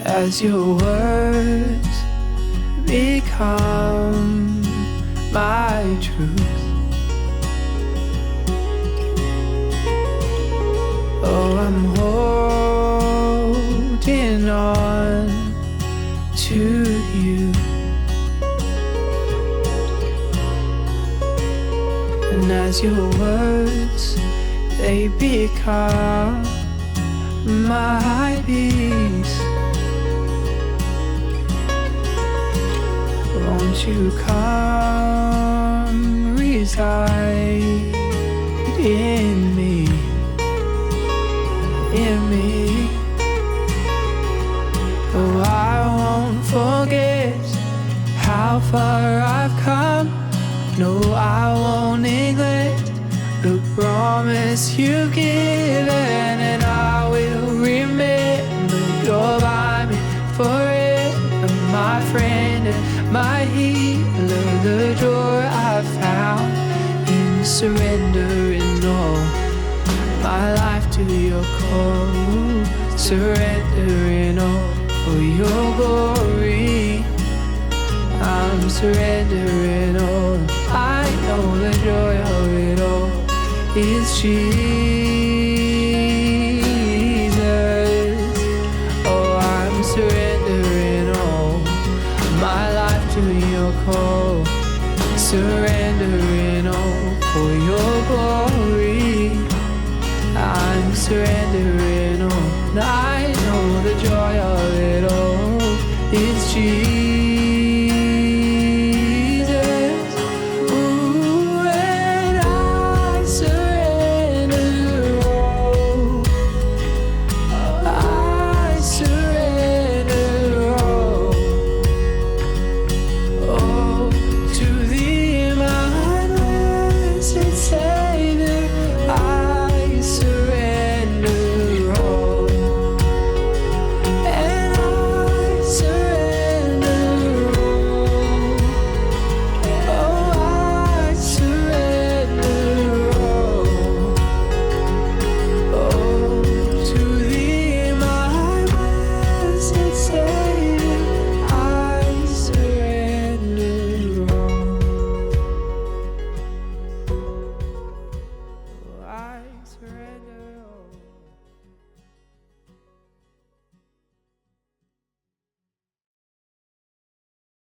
as your words become my truth. Oh, I'm holding on to you, and as your words, they become my peace. Won't you come reside in me, in me? Oh, I won't forget how far I've come. No, I won't neglect the promise you've given, and I will remember you're by me forever, my friend and my healer. The joy I found in surrendering all my life to your call, surrendering all for your glory. I'm surrendering all. I know the joy of it all is Jesus. Oh, I'm surrendering all my life to your call, surrendering all for your glory. I'm surrendering all. I know the joy of it all is Jesus.